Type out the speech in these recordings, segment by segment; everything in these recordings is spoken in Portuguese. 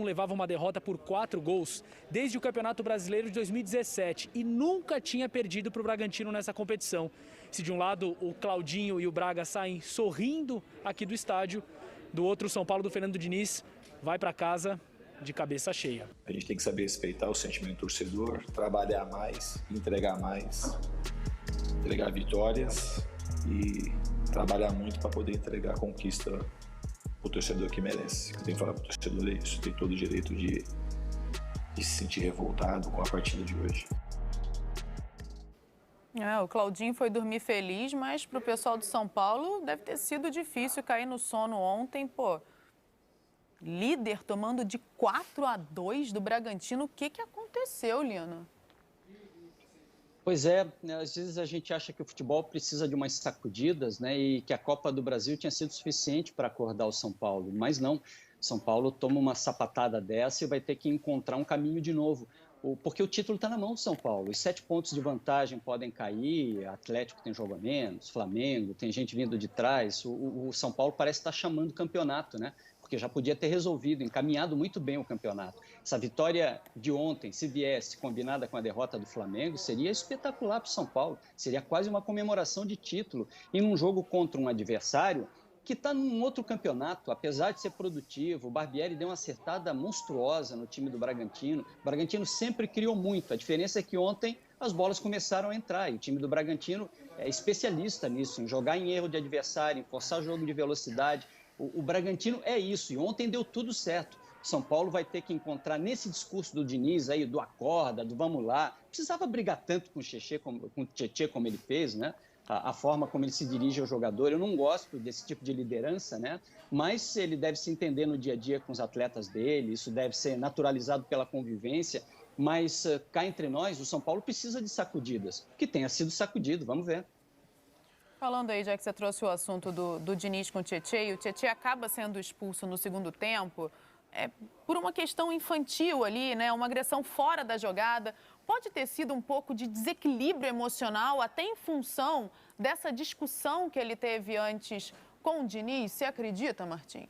levava uma derrota por 4 gols desde o Campeonato Brasileiro de 2017 e nunca tinha perdido para o Bragantino nessa competição. Se de um lado o Claudinho e o Braga saem sorrindo aqui do estádio, do outro o São Paulo do Fernando Diniz vai para casa de cabeça cheia. A gente tem que saber respeitar o sentimento do torcedor, trabalhar mais, entregar vitórias e trabalhar muito para poder entregar a conquista o torcedor que merece. Eu tenho que falar para o torcedor isso, tem todo o direito de se sentir revoltado com a partida de hoje. O Claudinho foi dormir feliz, mas para o pessoal do São Paulo deve ter sido difícil cair no sono ontem, líder tomando de 4-2 do Bragantino. O que aconteceu, Liana? Pois é, às vezes a gente acha que o futebol precisa de umas sacudidas, né, e que a Copa do Brasil tinha sido suficiente para acordar o São Paulo, mas não. São Paulo toma uma sapatada dessa e vai ter que encontrar um caminho de novo, porque o título está na mão do São Paulo. Os 7 pontos de vantagem podem cair, Atlético tem jogo a menos, Flamengo, tem gente vindo de trás, o São Paulo parece estar chamando o campeonato, né? Porque já podia ter resolvido, encaminhado muito bem o campeonato. Essa vitória de ontem, se viesse combinada com a derrota do Flamengo, seria espetacular para o São Paulo, seria quase uma comemoração de título, e num jogo contra um adversário que está num outro campeonato, apesar de ser produtivo. O Barbieri deu uma acertada monstruosa no time do Bragantino. O Bragantino sempre criou muito, a diferença é que ontem as bolas começaram a entrar, e o time do Bragantino é especialista nisso, em jogar em erro de adversário, em forçar jogo de velocidade. O Bragantino é isso, e ontem deu tudo certo. São Paulo vai ter que encontrar nesse discurso do Diniz, aí, do acorda, do vamos lá. Não precisava brigar tanto com o Tietê como ele fez, né? A forma como ele se dirige ao jogador. Eu não gosto desse tipo de liderança, né? Mas ele deve se entender no dia a dia com os atletas dele, isso deve ser naturalizado pela convivência. Mas cá entre nós, o São Paulo precisa de sacudidas. Que tenha sido sacudido, vamos ver. Falando aí, já que você trouxe o assunto do Diniz com o Tietê, e o Tietê acaba sendo expulso no segundo tempo, por uma questão infantil ali, né? Uma agressão fora da jogada. Pode ter sido um pouco de desequilíbrio emocional, até em função dessa discussão que ele teve antes com o Diniz? Você acredita, Martim?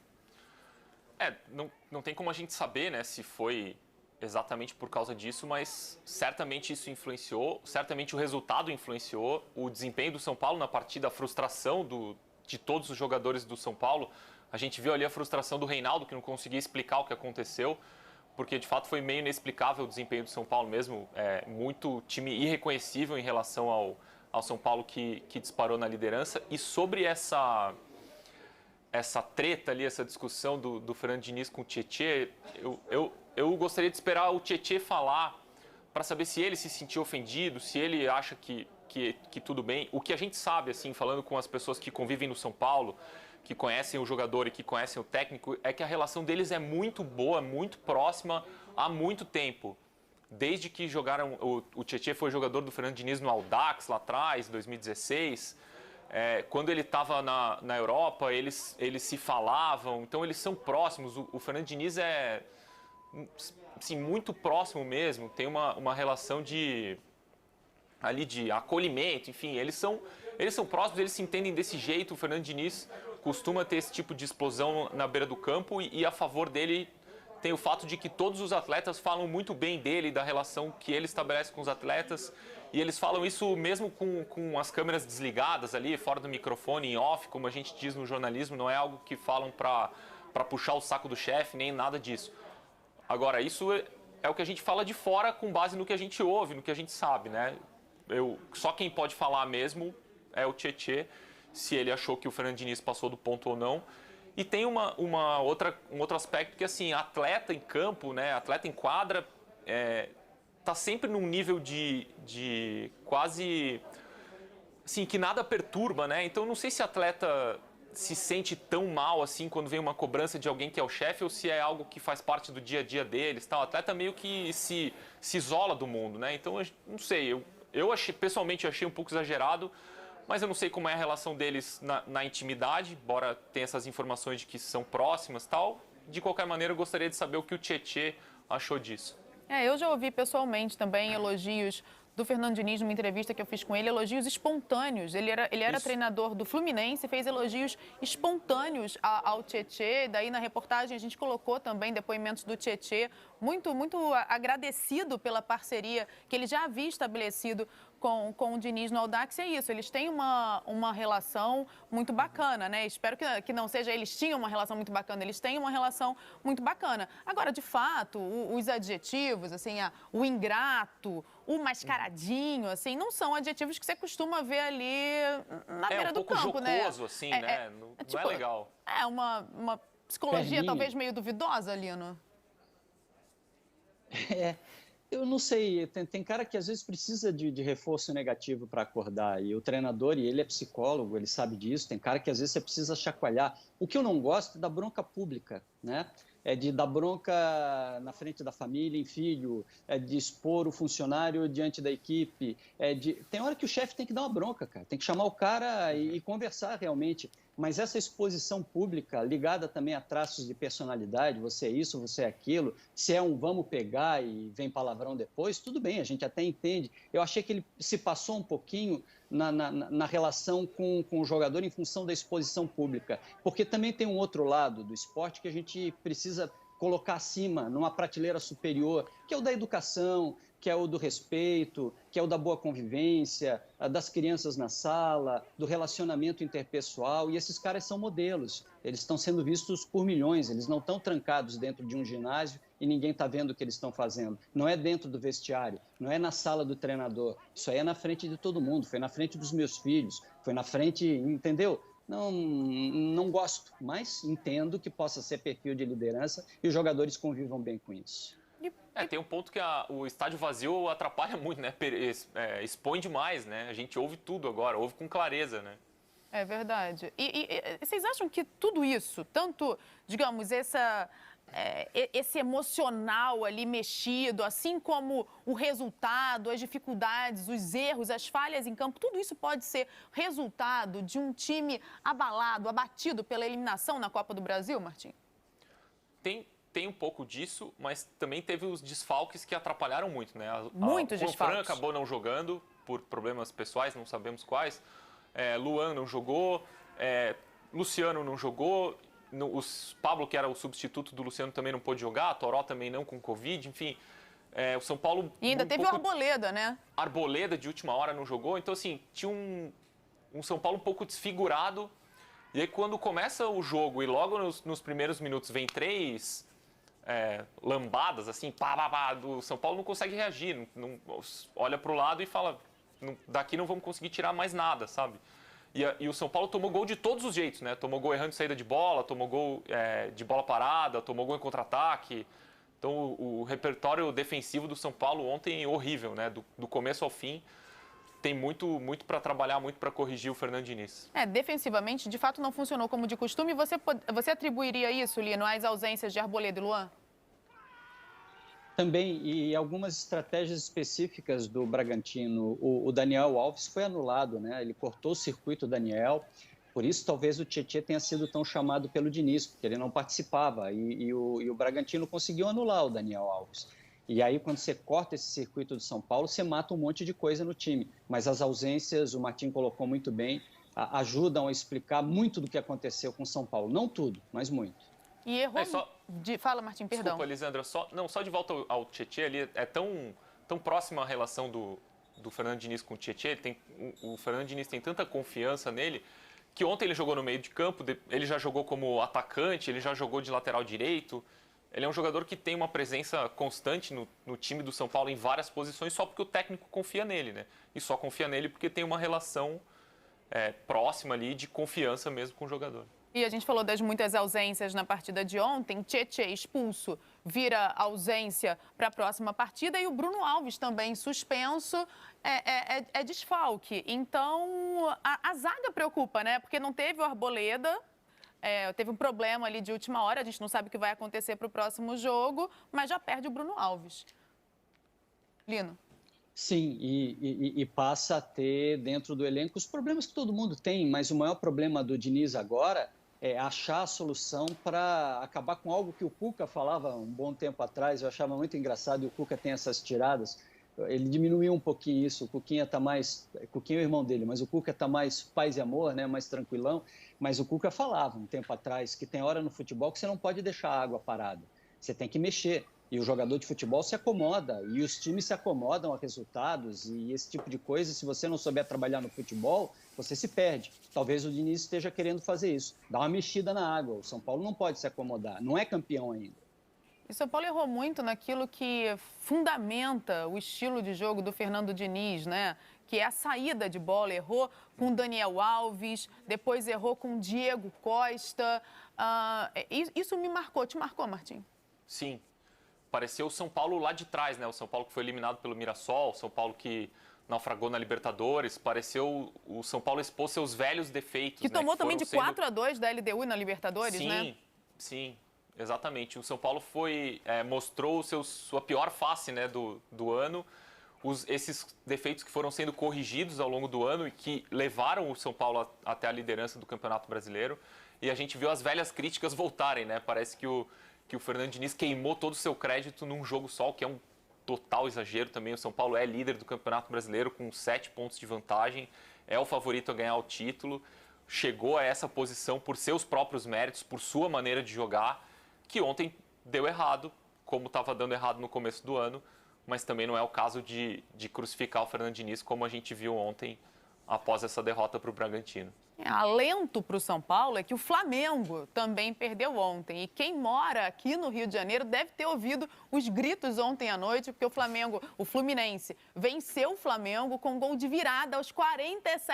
Não tem como a gente saber, né, se foi exatamente por causa disso, mas certamente isso influenciou, certamente o resultado influenciou, o desempenho do São Paulo na partida, a frustração de todos os jogadores do São Paulo. A gente viu ali a frustração do Reinaldo, que não conseguia explicar o que aconteceu, porque de fato foi meio inexplicável o desempenho do São Paulo mesmo, muito time irreconhecível em relação ao São Paulo que disparou na liderança. E sobre essa treta ali, essa discussão do Fernando Diniz com o Tietê, eu gostaria de esperar o Tietê falar para saber se ele se sentiu ofendido, se ele acha que tudo bem. O que a gente sabe, assim, falando com as pessoas que convivem no São Paulo, que conhecem o jogador e que conhecem o técnico, é que a relação deles é muito boa, muito próxima há muito tempo. Desde que jogaram, o Tietê foi jogador do Fernando Diniz no Audax lá atrás, 2016. Quando ele estava na Europa, eles se falavam, então eles são próximos. O Fernando Diniz é assim, muito próximo mesmo, tem uma relação de acolhimento, enfim, eles são próximos, eles se entendem desse jeito. O Fernando Diniz costuma ter esse tipo de explosão na beira do campo e a favor dele tem o fato de que todos os atletas falam muito bem dele, da relação que ele estabelece com os atletas, e eles falam isso mesmo com as câmeras desligadas ali, fora do microfone, em off, como a gente diz no jornalismo, não é algo que falam para puxar o saco do chefe, nem nada disso. Agora, isso é o que a gente fala de fora com base no que a gente ouve, no que a gente sabe, né? Só quem pode falar mesmo é o Tietê, se ele achou que o Fernando Diniz passou do ponto ou não. E tem um outro aspecto que, assim, atleta em campo, né, atleta em quadra, tá sempre num nível de quase, assim, que nada perturba, né? Então, não sei se atleta se sente tão mal, assim, quando vem uma cobrança de alguém que é o chefe, ou se é algo que faz parte do dia a dia deles, tal. O atleta meio que se isola do mundo, né? Então, eu não sei, eu pessoalmente achei um pouco exagerado, mas eu não sei como é a relação deles na intimidade, embora tenha essas informações de que são próximas e tal. De qualquer maneira, eu gostaria de saber o que o Tietê achou disso. Eu já ouvi pessoalmente também elogios do Fernando Diniz numa entrevista que eu fiz com ele, elogios espontâneos. Ele era treinador do Fluminense, fez elogios espontâneos ao Tietê. Daí na reportagem a gente colocou também depoimentos do Tietê, muito agradecido pela parceria que ele já havia estabelecido com o Diniz no Audax. É isso, eles têm uma relação muito bacana, né? Espero que não seja eles tinham uma relação muito bacana, eles têm uma relação muito bacana. Agora, de fato, os adjetivos, assim, o ingrato, o mascaradinho, assim, não são adjetivos que você costuma ver ali na beira do campo, né? É um pouco jocoso, assim, né? Não é legal. É uma psicologia talvez meio duvidosa, Lino. Eu não sei, tem cara que às vezes precisa de reforço negativo para acordar, e o treinador, e ele é psicólogo, ele sabe disso, tem cara que às vezes você precisa chacoalhar. O que eu não gosto é da bronca pública, né? É de dar bronca na frente da família, em filho, é de expor o funcionário diante da equipe. Tem hora que o chefe tem que dar uma bronca, cara. Tem que chamar o cara e conversar realmente. Mas essa exposição pública, ligada também a traços de personalidade, você é isso, você é aquilo, se é um vamos pegar e vem palavrão depois, tudo bem, a gente até entende. Eu achei que ele se passou um pouquinho na relação com o jogador em função da exposição pública, porque também tem um outro lado do esporte que a gente precisa colocar acima, numa prateleira superior, que é o da educação, que é o do respeito, que é o da boa convivência, das crianças na sala, do relacionamento interpessoal, e esses caras são modelos, eles estão sendo vistos por milhões, eles não estão trancados dentro de um ginásio e ninguém está vendo o que eles estão fazendo, não é dentro do vestiário, não é na sala do treinador, isso aí é na frente de todo mundo, foi na frente dos meus filhos, foi na frente, entendeu? Não gosto, mas entendo que possa ser perfil de liderança e os jogadores convivam bem com isso. Tem um ponto que o estádio vazio atrapalha muito, né? Expõe demais, né? A gente ouve tudo agora, ouve com clareza, né? É verdade. E vocês acham que tudo isso, tanto, digamos, esse emocional ali mexido, assim como o resultado, as dificuldades, os erros, as falhas em campo, tudo isso pode ser resultado de um time abalado, abatido pela eliminação na Copa do Brasil, Martim? Tem um pouco disso, mas também teve os desfalques que atrapalharam muito, né? Muitos desfalques. O Fran acabou não jogando por problemas pessoais, não sabemos quais. Luan não jogou, Luciano não jogou, o Pablo, que era o substituto do Luciano, também não pôde jogar, Toró também não, com Covid, enfim. O São Paulo... E ainda teve o Arboleda, né? Arboleda, de última hora, não jogou. Então, assim, tinha um São Paulo um pouco desfigurado. E aí, quando começa o jogo e logo nos primeiros minutos vem 3... lambadas, assim, do São Paulo não consegue reagir, olha para o lado e fala, daqui não vamos conseguir tirar mais nada, sabe? E o São Paulo tomou gol de todos os jeitos, né? Tomou gol errando de saída de bola, tomou gol de bola parada, tomou gol em contra-ataque. Então o repertório defensivo do São Paulo ontem é horrível, né? Do começo ao fim. Tem muito para trabalhar, muito para corrigir o Fernando Diniz. Defensivamente, de fato, não funcionou como de costume. Você atribuiria isso, Lino, às ausências de Arboleda e Luan? Também, e algumas estratégias específicas do Bragantino. O Daniel Alves foi anulado, né? Ele cortou o circuito Daniel, por isso talvez o Tietê tenha sido tão chamado pelo Diniz, porque ele não participava, e o Bragantino conseguiu anular o Daniel Alves. E aí, quando você corta esse circuito do São Paulo, você mata um monte de coisa no time. Mas as ausências, o Martim colocou muito bem, ajudam a explicar muito do que aconteceu com o São Paulo. Não tudo, mas muito. E errou... Fala, Martim, perdão. Desculpa, Lisandra, só de volta ao Tietê, ali é tão próxima a relação do Fernando Diniz com o Tietê, o Fernando Diniz tem tanta confiança nele, que ontem ele jogou no meio de campo, ele já jogou como atacante, ele já jogou de lateral direito. Ele é um jogador que tem uma presença constante no time do São Paulo em várias posições, só porque o técnico confia nele, né? E só confia nele porque tem uma relação próxima ali de confiança mesmo com o jogador. E a gente falou das muitas ausências na partida de ontem. Tietê expulso, vira ausência para a próxima partida. E o Bruno Alves também suspenso, é desfalque. Então, a zaga preocupa, né? Porque não teve o Arboleda, teve um problema ali de última hora. A gente não sabe o que vai acontecer para o próximo jogo, mas já perde o Bruno Alves. Lino. Sim, e passa a ter dentro do elenco os problemas que todo mundo tem, mas o maior problema do Diniz agora é achar a solução para acabar com algo que o Cuca falava um bom tempo atrás. Eu achava muito engraçado, e o Cuca tem essas tiradas, ele diminuiu um pouquinho isso. O Cuquinha está mais... Cuquinha é o irmão dele, mas o Cuca está mais paz e amor, né? Mais tranquilão. Mas o Cuca falava um tempo atrás que tem hora no futebol que você não pode deixar a água parada. Você tem que mexer. E o jogador de futebol se acomoda, e os times se acomodam a resultados, e esse tipo de coisa, se você não souber trabalhar no futebol, você se perde. Talvez o Diniz esteja querendo fazer isso, dar uma mexida na água. O São Paulo não pode se acomodar, não é campeão ainda. E o São Paulo errou muito naquilo que fundamenta o estilo de jogo do Fernando Diniz, né? Que é a saída de bola. Errou com o Daniel Alves, depois errou com o Diego Costa. Isso me marcou. Te marcou, Martim? Sim. Pareceu o São Paulo lá de trás, né? O São Paulo que foi eliminado pelo Mirassol, o São Paulo que naufragou na Libertadores. Pareceu o São Paulo expôs seus velhos defeitos. Que tomou que também de 4-2 da LDU na Libertadores, sim, né? Sim, exatamente. O São Paulo mostrou sua pior face, né, do ano. Esses defeitos que foram sendo corrigidos ao longo do ano e que levaram o São Paulo até a liderança do Campeonato Brasileiro. E a gente viu as velhas críticas voltarem, né? Parece que o Fernando Diniz queimou todo o seu crédito num jogo só, o que é um total exagero também. O São Paulo é líder do Campeonato Brasileiro com 7 pontos de vantagem, é o favorito a ganhar o título, chegou a essa posição por seus próprios méritos, por sua maneira de jogar, que ontem deu errado, como estava dando errado no começo do ano, mas também não é o caso de crucificar o Fernando Diniz, como a gente viu ontem após essa derrota para o Bragantino. Alento para o São Paulo é que o Flamengo também perdeu ontem. E quem mora aqui no Rio de Janeiro deve ter ouvido os gritos ontem à noite, porque o Fluminense, venceu o Flamengo com gol de virada aos 47